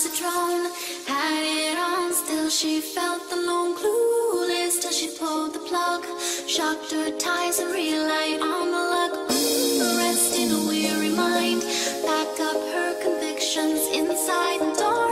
a drone. Had it on, still she felt the lone clueless till she pulled the plug. Shocked her ties and relied on the luck. Rest in a weary mind. Pack up her convictions inside the door.